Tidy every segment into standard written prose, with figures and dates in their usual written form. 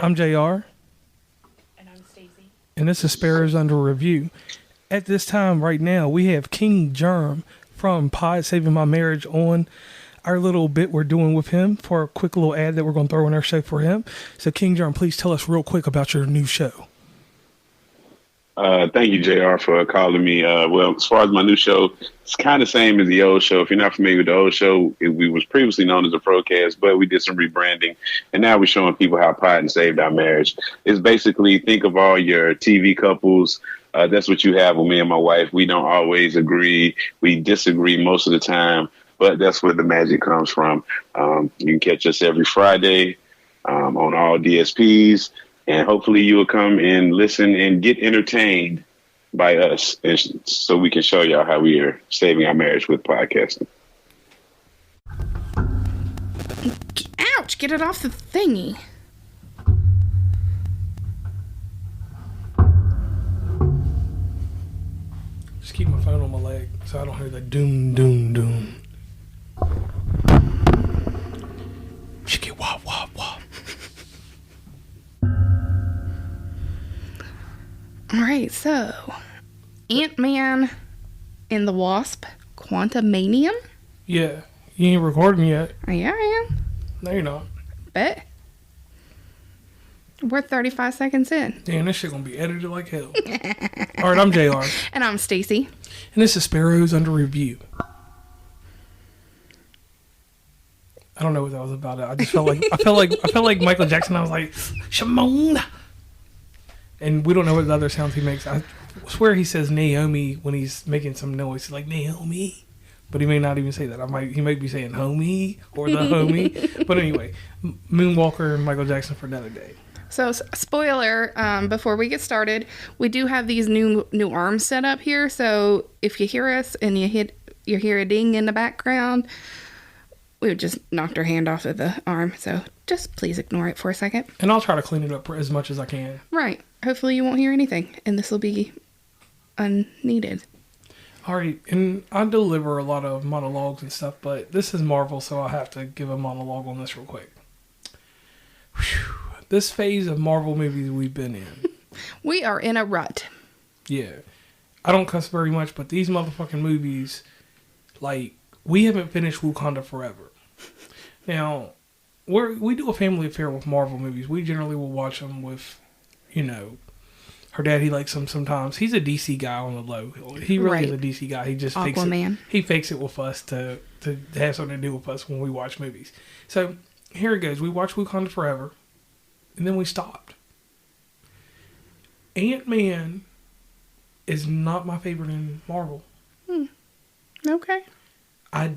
I'm JR. And I'm Stacy. And this is Sparrows Under Review. At this time, right now, we have King Germ from Pod Saving My Marriage on our little bit we're doing with him for a quick little ad that we're going to throw in our show for him. So, King Germ, please tell us real quick about your new show. Thank you, JR, for calling me. Well, as far as my new show, it's kind of the same as the old show. If you're not familiar with the old show, we was previously known as the Procast, but we did some rebranding, and now we're showing people how Pod saved our marriage. It's basically, think of all your TV couples. That's what you have with me and my wife. We don't always agree. We disagree most of the time, but that's where the magic comes from. You can catch us every Friday on all DSPs. And hopefully you will come and listen and get entertained by us, and so we can show y'all how we are saving our marriage with podcasting. Ouch! Get it off the thingy. Just keep my phone on my leg so I don't hear the doom, doom, doom. Chicky wop, wop, wop. Alright, so Ant-Man and the Wasp, Quantumanium? Yeah, you ain't recording yet. Yeah, I am. No, you're not. Bet. We're 35 seconds in. Damn, this shit gonna be edited like hell. Alright, I'm JR. And I'm Stacy. And this is Sparrows Under Review. I don't know what that was about. I just felt like I felt like Michael Jackson. I was like, Shimon. And we don't know what the other sounds he makes. I swear he says Naomi when he's making some noise. He's like, Naomi. But he may not even say that. He might be saying homie or the homie. But anyway, Moonwalker and Michael Jackson for another day. So, spoiler, before we get started, we do have these new arms set up here. So, if you hear us and you hear a ding in the background, we just knocked our hand off of the arm. So, just please ignore it for a second. And I'll try to clean it up as much as I can. Right. Hopefully you won't hear anything, and this will be unneeded. All right, and I deliver a lot of monologues and stuff, but this is Marvel, so I have to give a monologue on this real quick. Whew. This phase of Marvel movies we've been in. We are in a rut. Yeah. I don't cuss very much, but these motherfucking movies, like, we haven't finished Wakanda Forever. Now, we do a family affair with Marvel movies. We generally will watch them with, you know, her dad, he likes them sometimes. He's a DC guy on the low. He really is a DC guy. He just fakes it. He fakes it with us to have something to do with us when we watch movies. So, here it goes. We watched Wakanda Forever, and then we stopped. Ant-Man is not my favorite in Marvel. Okay. I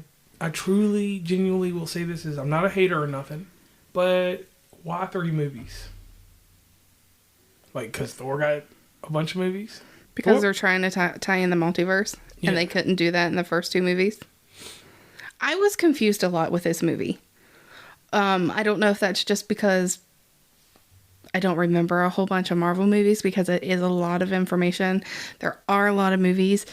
truly, genuinely will say this is, I'm not a hater or nothing, but why 3 movies? Like, because Thor got a bunch of movies? Because they're trying to tie in the multiverse, and they couldn't do that in the first 2 movies. I was confused a lot with this movie. I don't know if that's just because I don't remember a whole bunch of Marvel movies, because it is a lot of information. There are a lot of movies,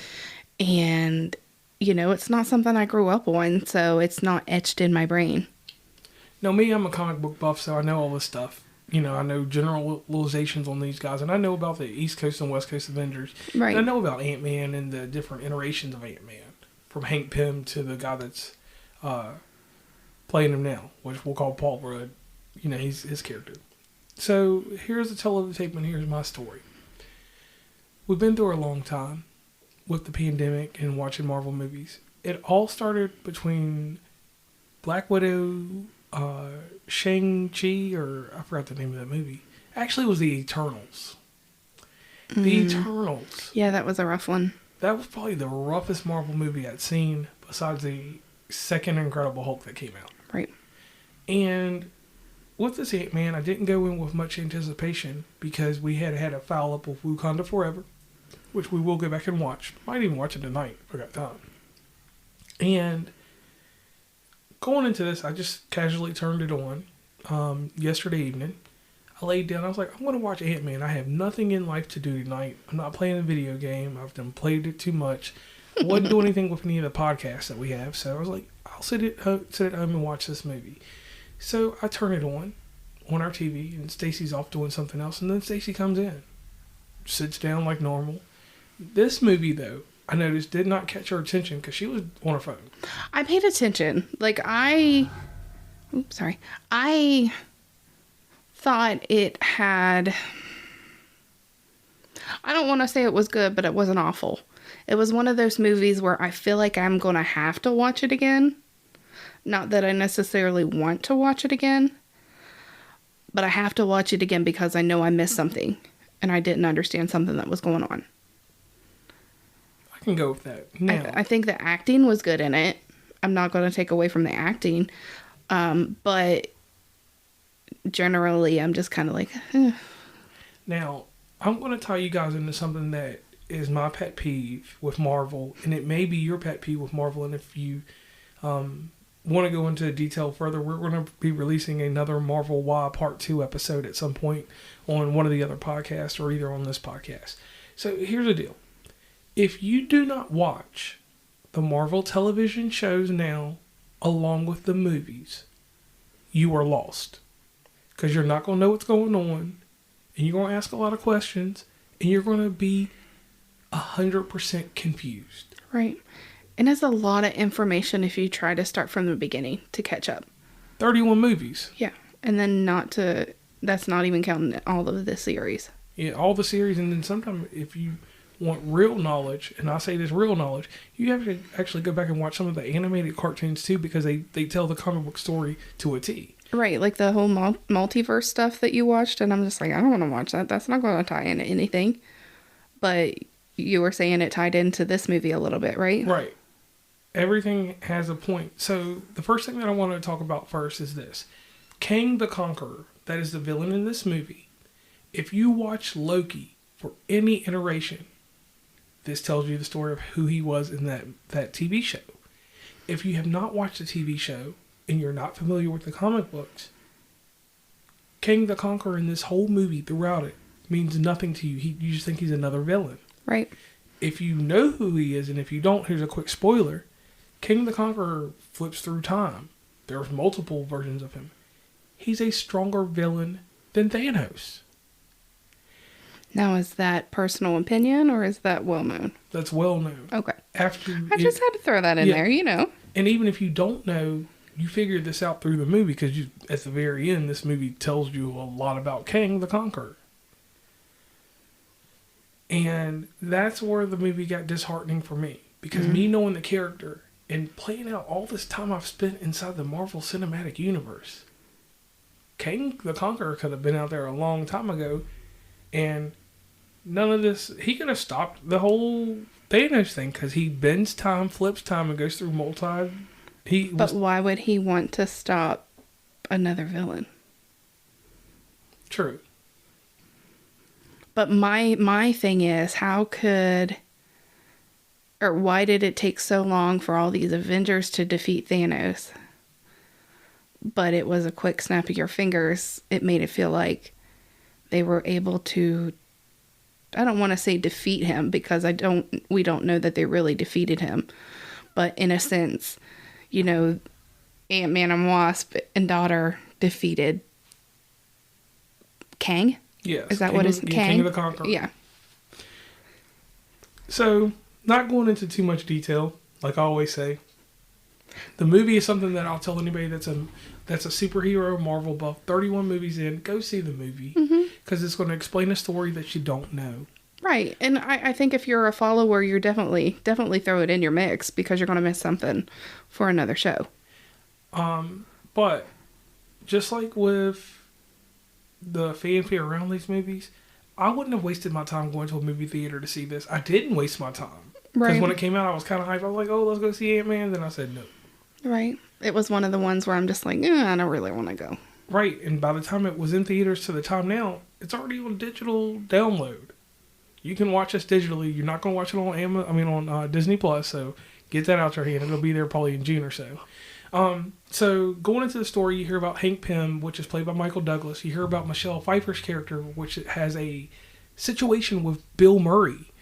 and, you know, it's not something I grew up on, so it's not etched in my brain. No, me, I'm a comic book buff, so I know all this stuff. You know, I know generalizations on these guys, and I know about the East Coast and West Coast Avengers. Right. And I know about Ant-Man and the different iterations of Ant-Man, from Hank Pym to the guy that's playing him now, which we'll call Paul Rudd. You know, he's his character. So, here's the tell of the tape, and here's my story. We've been through a long time with the pandemic and watching Marvel movies. It all started between Black Widow, Shang-Chi, or I forgot the name of that movie. Actually, it was The Eternals. The Eternals. Yeah, that was a rough one. That was probably the roughest Marvel movie I'd seen, besides the second Incredible Hulk that came out. Right. And with this Ant-Man, I didn't go in with much anticipation, because we had a foul up with Wakanda Forever, which we will go back and watch. Might even watch it tonight if I got time. And going into this, I just casually turned it on yesterday evening. I laid down. I was like, I'm going to watch Ant-Man. I have nothing in life to do tonight. I'm not playing a video game. I've done played it too much. I wasn't doing anything with any of the podcasts that we have. So I was like, I'll sit at home and watch this movie. So I turn it on on our TV, and Stacy's off doing something else, and then Stacy comes in, sits down like normal. This movie, though, I noticed did not catch her attention because she was on her phone. I paid attention. I thought it had... I don't want to say it was good, but it wasn't awful. It was one of those movies where I feel like I'm going to have to watch it again. Not that I necessarily want to watch it again, but I have to watch it again because I know I missed something and I didn't understand something that was going on. I can go with that. Now, I think the acting was good in it. I'm not going to take away from the acting, but generally I'm just kind of like, eh. Now, I'm going to tie you guys into something that is my pet peeve with Marvel, and it may be your pet peeve with Marvel, and if you want to go into detail further, we're going to be releasing another Marvel Why Part 2 episode at some point on one of the other podcasts or either on this podcast. So here's the deal. If you do not watch the Marvel television shows now along with the movies, you are lost. Because you're not going to know what's going on, and you're going to ask a lot of questions, and you're going to be 100% confused. Right. And it's a lot of information if you try to start from the beginning to catch up. 31 movies. Yeah. And then that's not even counting all of the series. Yeah, all the series, and then sometimes if you want real knowledge, and I say this real knowledge, you have to actually go back and watch some of the animated cartoons too, because they tell the comic book story to a T. Right, like the whole multiverse stuff that you watched, and I'm just like, I don't want to watch that. That's not going to tie into anything. But you were saying it tied into this movie a little bit, right? Right. Everything has a point. So the first thing that I want to talk about first is this. Kang the Conqueror, that is the villain in this movie. If you watch Loki for any iteration, this tells you the story of who he was in that TV show. If you have not watched the TV show and you're not familiar with the comic books, Kang the Conqueror in this whole movie throughout it means nothing to you. You just think he's another villain. Right. If you know who he is, and if you don't, here's a quick spoiler. Kang the Conqueror flips through time. There's multiple versions of him. He's a stronger villain than Thanos. Now, is that personal opinion or is that well known? That's well known. Okay. I just had to throw that in there, you know. And even if you don't know, you figured this out through the movie, because at the very end, this movie tells you a lot about Kang the Conqueror. And that's where the movie got disheartening for me. Because me knowing the character and playing out all this time I've spent inside the Marvel Cinematic Universe, Kang the Conqueror could have been out there a long time ago, and none of this... He could have stopped the whole Thanos thing, because he bends time, flips time, and goes through But why would he want to stop another villain? True. But my thing is, why did it take so long for all these Avengers to defeat Thanos? But it was a quick snap of your fingers. It made it feel like they were able to, I don't want to say defeat him, because we don't know that they really defeated him. But in a sense, you know, Ant-Man and Wasp and daughter defeated Kang? Yes. Is that what is Kang? Kang the Conqueror. Yeah. So, not going into too much detail, like I always say, the movie is something that I'll tell anybody that's a superhero Marvel buff. 31 movies in, go see the movie, because it's going to explain a story that you don't know. Right, and I think if you're a follower, you're definitely throw it in your mix, because you're going to miss something for another show. But just like with the fanfare around these movies, I wouldn't have wasted my time going to a movie theater to see this. I didn't waste my time. Because when it came out, I was kind of hyped. I was like, oh, let's go see Ant-Man. Then I said no. Right. It was one of the ones where I'm just like, I don't really want to go. Right. And by the time it was in theaters to the time now, it's already on digital download. You can watch this digitally. You're not going to watch it on on Disney Plus. So get that out your hand. It'll be there probably in June or so. So going into the story, you hear about Hank Pym, which is played by Michael Douglas. You hear about Michelle Pfeiffer's character, which has a situation with Bill Murray.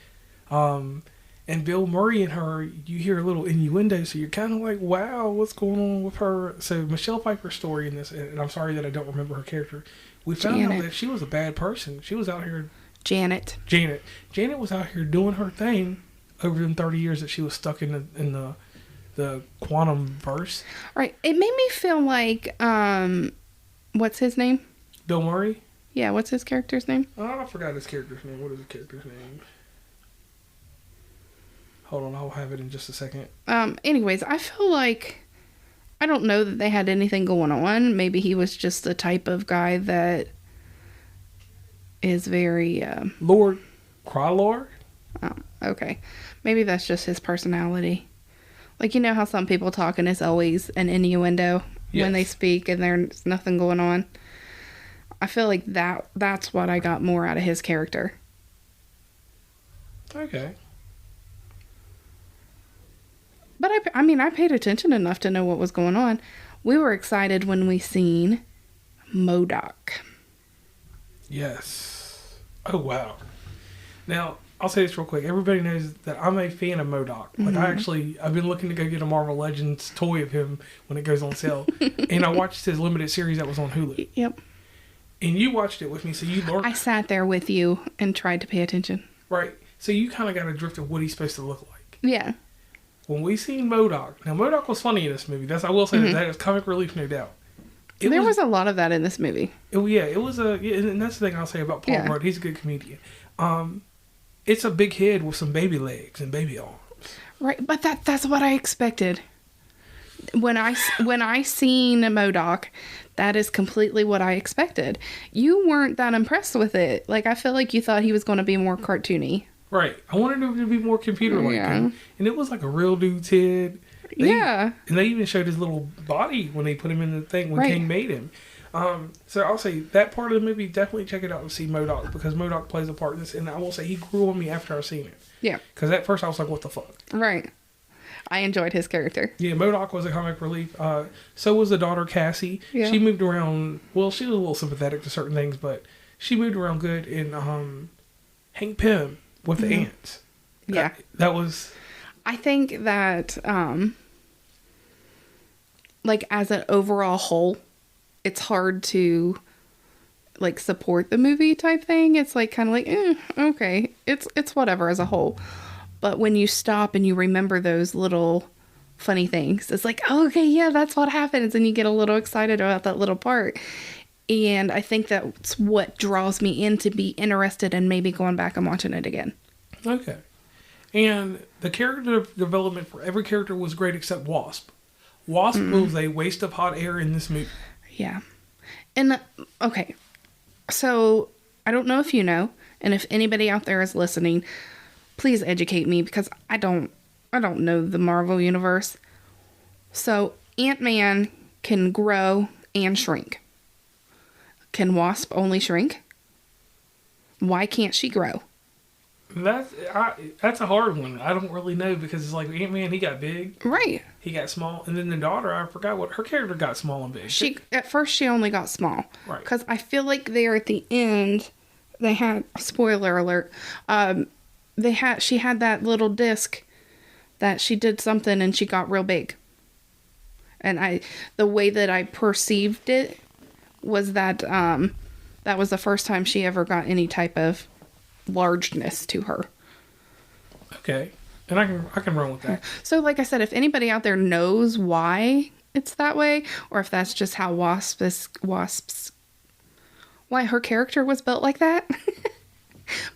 And Bill Murray and her, you hear a little innuendo, so you're kind of like, wow, what's going on with her? So Michelle Pfeiffer's story in this, and I'm sorry that I don't remember her character, we found out that she was a bad person. She was out here... Janet. Janet was out here doing her thing over the 30 years that she was stuck in the quantum verse. Right. It made me feel like, what's his name? Bill Murray? Yeah, what's his character's name? Oh, I forgot his character's name. What is his character's name? Hold on, I'll have it in just a second. Anyways, I feel like, I don't know that they had anything going on. Maybe he was just the type of guy that is very... Lord Krylor? Oh, okay. Maybe that's just his personality. Like, you know how some people talk and it's always an innuendo when they speak and there's nothing going on? I feel like that's what I got more out of his character. Okay. But I mean, I paid attention enough to know what was going on. We were excited when we seen MODOK. Yes. Oh, wow. Now, I'll say this real quick. Everybody knows that I'm a fan of MODOK. Like, I've been looking to go get a Marvel Legends toy of him when it goes on sale. And I watched his limited series that was on Hulu. Yep. And you watched it with me, so you learned. I sat there with you and tried to pay attention. Right. So you kind of got a drift of what he's supposed to look like. Yeah. When we seen MODOK, now MODOK was funny in this movie. I will say that is comic relief, no doubt. There was a lot of that in this movie. It was and that's the thing I'll say about Paul Rudd. He's a good comedian. It's a big head with some baby legs and baby arms. Right, but that's what I expected. When I seen MODOK, that is completely what I expected. You weren't that impressed with it. Like, I feel like you thought he was going to be more cartoony. Right. I wanted him to be more computer-like. Yeah. And it was like a real dude's head. And they even showed his little body when they put him in the thing when King made him. So I'll say that part of the movie, definitely check it out and see MODOK, because MODOK plays a part in this. And I will say he grew on me after I seen it. Yeah. Because at first I was like, what the fuck? Right. I enjoyed his character. Yeah, MODOK was a comic relief. So was the daughter, Cassie. Yeah. She moved around. Well, she was a little sympathetic to certain things, but she moved around good. And Hank Pym with the ants. Yeah. That was... I think that, like, as an overall whole, it's hard to, like, support the movie type thing. It's, like, kind of like, okay. It's whatever as a whole. But when you stop and you remember those little funny things, it's like, oh, okay, yeah, that's what happens. And you get a little excited about that little part. And I think that's what draws me in to be interested in maybe going back and watching it again. Okay. And the character development for every character was great except Wasp. Wasp was a waste of hot air in this movie. Yeah. And, okay. So, I don't know if you know, and if anybody out there is listening, please educate me, because I don't know the Marvel Universe. So, Ant-Man can grow and shrink. Can Wasp only shrink? Why can't she grow? That's a hard one. I don't really know, because it's like Ant-Man, he got big. Right. He got small. And then the daughter, I forgot what her character got small and big. At first she only got small. Right. Because I feel like there at the end, they had, spoiler alert, she had that little disc that she did something and she got real big. And the way that I perceived it was that that was the first time she ever got any type of largeness to her. Okay. And I can run with that. So like I said, if anybody out there knows why it's that way, or if that's just how why her character was built like that,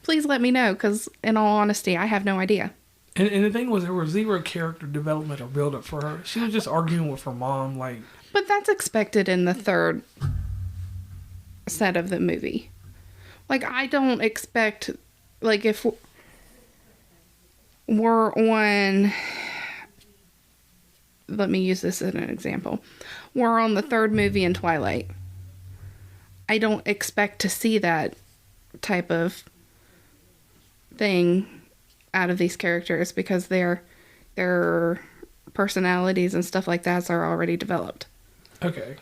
please let me know, because in all honesty, I have no idea. And the thing was, there was zero character development or build up for her. She was just arguing with her mom, like... But that's expected in the third set of the movie. Like, I don't expect, like, if we're on, let me use this as an example. We're on the third movie in Twilight. I don't expect to see that type of thing out of these characters, because their personalities and stuff like that are already developed. Okay.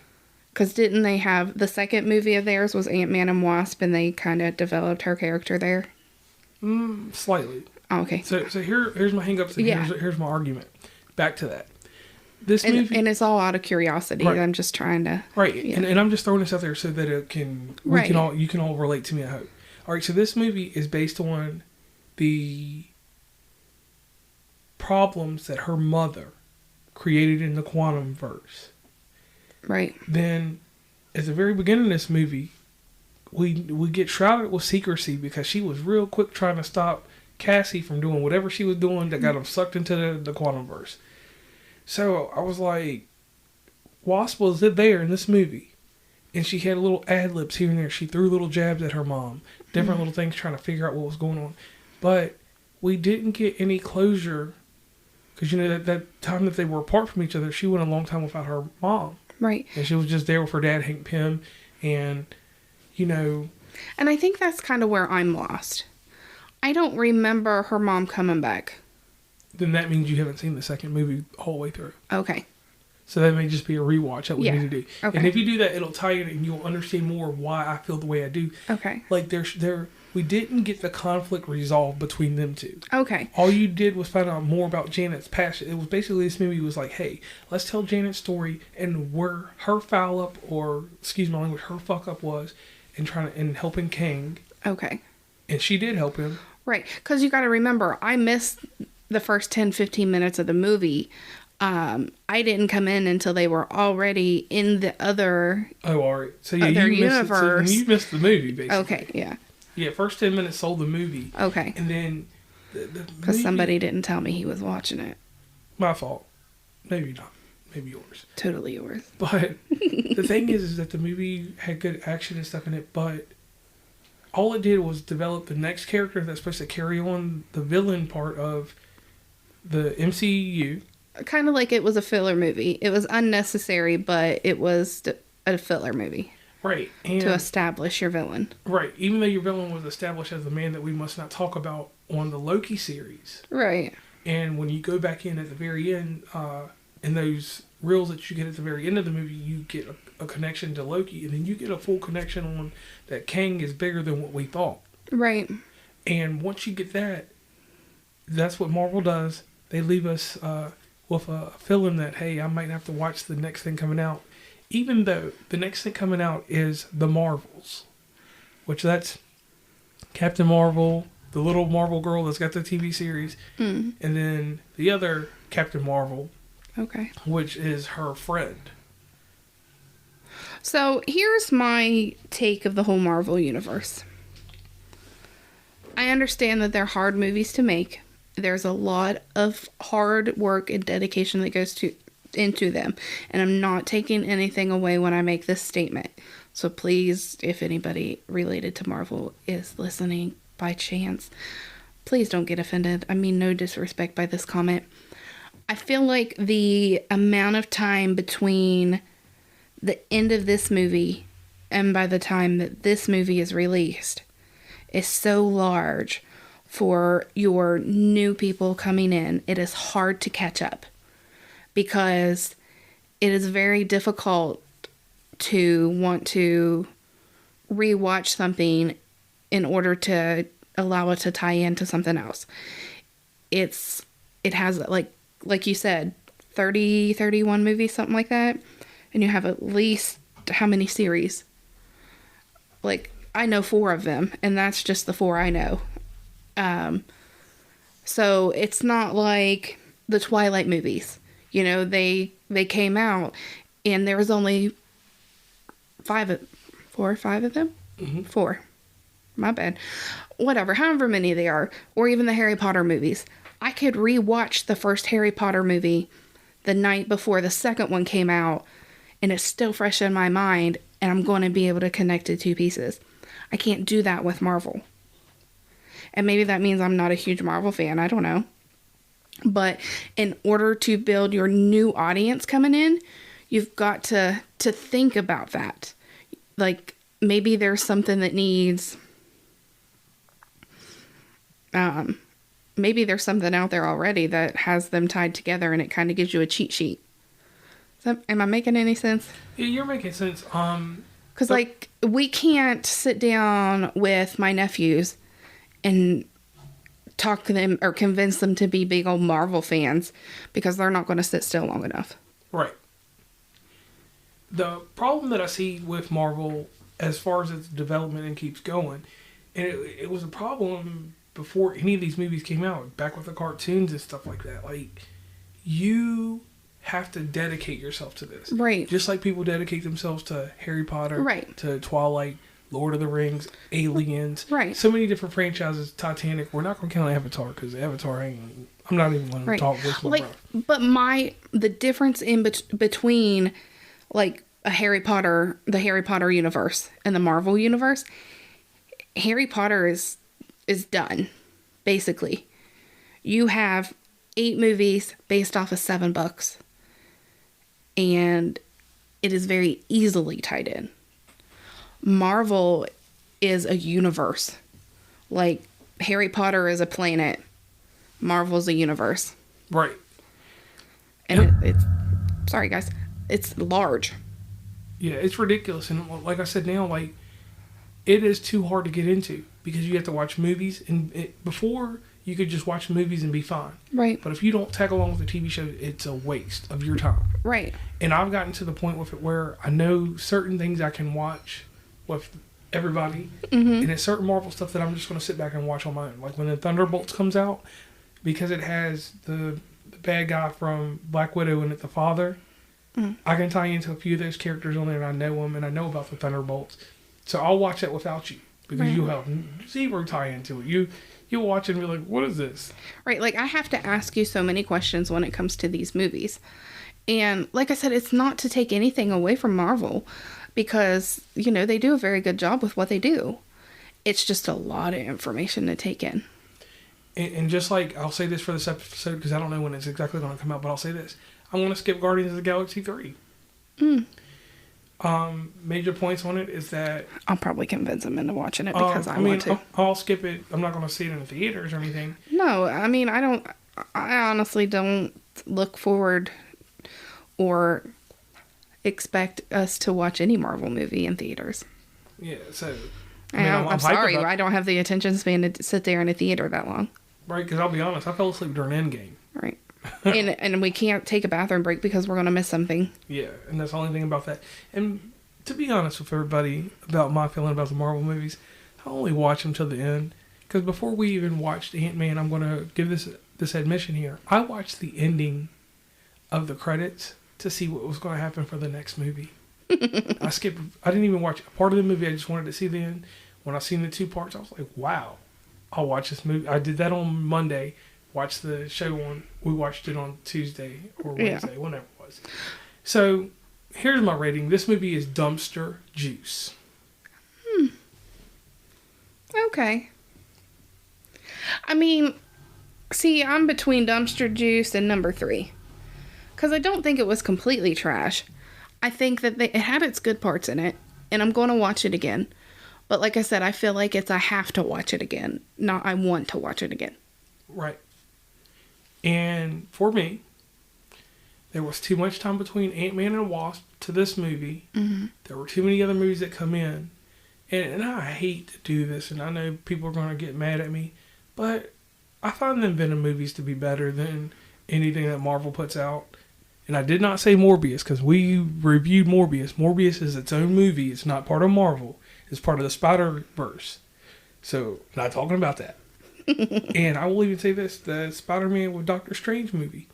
Because didn't they have... The second movie of theirs was Ant-Man and Wasp, and they kind of developed her character there? Slightly. Oh, okay. So here's my hang-ups and Yeah. here's my argument. Back to that. This And, movie, and it's all out of curiosity. Right. I'm just trying to. right? Yeah. And I'm just throwing this out there so that it can Right. you can all relate to me. I hope. All right. So this movie is based on the problems that her mother created in the quantum verse. Right. Then, at the very beginning of this movie, we get shrouded with secrecy because she was real quick trying to stop Cassie from doing whatever she was doing that got him sucked into the quantum verse. So I was like, Wasp was there in this movie, and she had little ad libs here and there. She threw little jabs at her mom, different little things trying to figure out what was going on. But we didn't get any closure because, you know, that time that they were apart from each other, she went a long time without her mom. Right. And she was just there with her dad, Hank Pym, and, you know... And I think that's kind of where I'm lost. I don't remember her mom coming back. Then that means you haven't seen the second movie all the way through. Okay. So that may just be a rewatch that we Yeah. need to do. Okay. And if you do that, it'll tie in and you'll understand more of why I feel the way I do. Okay. Like, we didn't get the conflict resolved between them two. Okay. All you did was find out more about Janet's past. It was basically, this movie was like, hey, let's tell Janet's story and where her foul up, or excuse my language, her fuck up was in helping Kang. Okay. And she did help him. Right. Because you got to remember, I missed the first 10, 15 minutes of the movie. I didn't come in until they were already in the other... Oh, all right. So, yeah, Other you missed it. So universe. you missed the movie, basically. Okay, yeah. Yeah, first 10 minutes sold the movie. Okay. And then the Because movie- somebody didn't tell me he was watching it. My fault. Maybe not. Maybe yours. Totally yours. But the thing is that the movie had good action and stuff in it, but all it did was develop the next character that's supposed to carry on the villain part of the MCU. Kind of like it was a filler movie. It was unnecessary, but it was a filler movie Right. And to establish your villain. right. Even though your villain was established as the man that we must not talk about on the Loki series. Right. And when you go back in at the very end, in those reels that you get at the very end of the movie, you get a connection to Loki, and then you get a full connection on that Kang is bigger than what we thought. Right. And once you get that, that's what Marvel does. They leave us with a feeling that, hey, I might have to watch the next thing coming out, even though the next thing coming out is The Marvels, which that's Captain Marvel, the little Marvel girl that's got the TV series, and then the other Captain Marvel, Okay. which is her friend. So here's my take of the whole Marvel universe. I understand that they're hard movies to make. There's a lot of hard work and dedication that goes into them. And I'm not taking anything away when I make this statement. So please, if anybody related to Marvel is listening by chance, please don't get offended. I mean no disrespect by this comment. I feel like the amount of time between the end of this movie and by the time that this movie is released is so large for your new people coming in. It is hard to catch up because it is very difficult to want to rewatch something in order to allow it to tie into something else. It has like you said, 30, 31 movies, something like that. And you have at least how many series? Like, I know 4 of them, and that's just the 4 I know. So it's not like the Twilight movies. You know, they came out, and there was only 4 or 5 of them? Mm-hmm. 4. My bad. Whatever, however many they are. Or even the Harry Potter movies. I could rewatch the first Harry Potter movie the night before the second one came out, and it's still fresh in my mind, and I'm going to be able to connect the 2 pieces. I can't do that with Marvel. And maybe that means I'm not a huge Marvel fan. I don't know. But in order to build your new audience coming in, you've got to think about that. Like, maybe there's something that needs... maybe there's something out there already that has them tied together, and it kind of gives you a cheat sheet. Am I making any sense? Yeah, you're making sense. Because, like, we can't sit down with my nephews and talk them or convince them to be big old Marvel fans, because they're not going to sit still long enough. Right. The problem that I see with Marvel, as far as its development and keeps going, and it was a problem before any of these movies came out, back with the cartoons and stuff like that. Like, you have to dedicate yourself to this. Right. Just like people dedicate themselves to Harry Potter, Right. to Twilight, Lord of the Rings, Aliens. Right. So many different franchises, Titanic. We're not going to count Avatar, because Avatar ain't... I'm not even going to Right. talk with my Like, breath. but the difference in between, like, the Harry Potter universe and the Marvel universe, Harry Potter is done, basically. You have 8 movies based off of 7 books, and it is very easily tied in. Marvel is a universe. Like, Harry Potter is a planet. Marvel's a universe. Right. And it's... Sorry, guys. It's large. Yeah, it's ridiculous. And like I said now, like, it is too hard to get into, because you have to watch movies. And before, you could just watch movies and be fine. Right. But if you don't tag along with the TV show, it's a waste of your time. Right. And I've gotten to the point with it where I know certain things I can watch with everybody. Mm-hmm. And it's certain Marvel stuff that I'm just going to sit back and watch on my own. Like when the Thunderbolts comes out, because it has the bad guy from Black Widow in it, the father, I can tie into a few of those characters on there, and I know them, and I know about the Thunderbolts. So I'll watch that without you, because Right. you'll have zero tie into it. You'll watch it and be like, what is this? Right. Like, I have to ask you so many questions when it comes to these movies. And like I said, it's not to take anything away from Marvel, because, you know, they do a very good job with what they do. It's just a lot of information to take in. And just like, I'll say this for this episode, because I don't know when it's exactly going to come out, but I'll say this. I want to skip Guardians of the Galaxy 3. Major points on it is that... I'll probably convince them into watching it because I want to. I'll skip it. I'm not going to see it in the theaters or anything. No, I mean, I honestly don't look forward or expect us to watch any Marvel movie in theaters. Yeah, so... I'm hyped sorry, about- I don't have the attention span to sit there in a theater that long. Right, because I'll be honest, I fell asleep during Endgame. Right. and we can't take a bathroom break because we're going to miss something. Yeah, and that's the only thing about that. And to be honest with everybody about my feeling about the Marvel movies, I only watch them till the end. Because before we even watched Ant-Man, I'm going to give this admission here. I watched the ending of the credits to see what was going to happen for the next movie. I didn't even watch a part of the movie. I just wanted to see the end. When I seen the 2 parts, I was like, wow, I'll watch this movie. I did that on Monday. Watched the show we watched it on Tuesday or Wednesday, whenever it was. So, here's my rating. This movie is dumpster juice. Okay. I mean, see, I'm between dumpster juice and number 3. Because I don't think it was completely trash. I think that it had its good parts in it. And I'm going to watch it again. But like I said, I feel like it's I have to watch it again. Not I want to watch it again. Right. And for me, there was too much time between Ant-Man and Wasp to this movie. Mm-hmm. There were too many other movies that come in. And I hate to do this, and I know people are going to get mad at me, but I find the Venom movies to be better than anything that Marvel puts out. And I did not say Morbius, because we reviewed Morbius. Morbius is its own movie. It's not part of Marvel. It's part of the Spider-Verse. So, not talking about that. And I will even say this, the Spider-Man with Doctor Strange movie.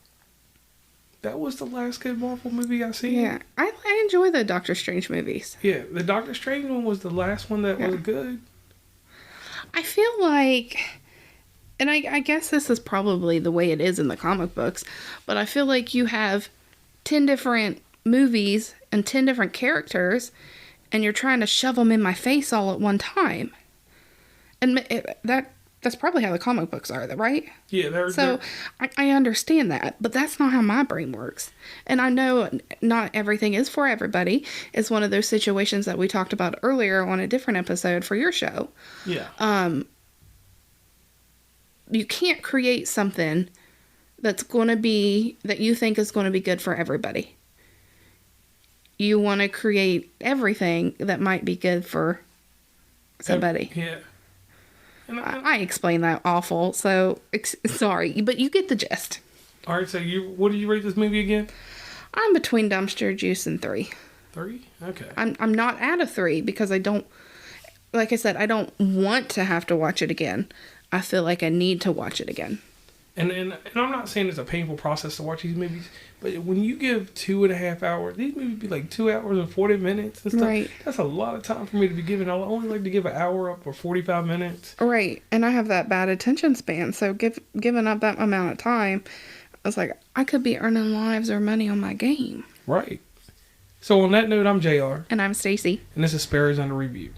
That was the last good Marvel movie I seen. Yeah, I enjoy the Doctor Strange movies. Yeah, the Doctor Strange one was the last one that was good. I feel like, and I guess this is probably the way it is in the comic books, but I feel like you have 10 different movies and 10 different characters, and you're trying to shove them in my face all at one time. And that's probably how the comic books are, right? Yeah, So I understand that, but that's not how my brain works. And I know not everything is for everybody. It's one of those situations that we talked about earlier on a different episode for your show. Yeah. You can't create something that's going to be, that you think is going to be good for everybody. You want to create everything that might be good for somebody. Yeah. And I explained that awful, so sorry, but you get the gist. all right, so what did you rate this movie again? I'm between Dumpster Juice and 3. 3? Okay. I'm not at a 3 because I don't, like I said, I don't want to have to watch it again. I feel like I need to watch it again. And I'm not saying it's a painful process to watch these movies, but when you give 2.5 hours, these movies be like 2 hours and 40 minutes and stuff. Right. That's a lot of time for me to be giving. I only like to give an hour up or 45 minutes. Right, and I have that bad attention span, so giving up that amount of time, I was like, I could be earning lives or money on my game. Right. So on that note, I'm JR. And I'm Stacy. And this is Sparrows Under Review.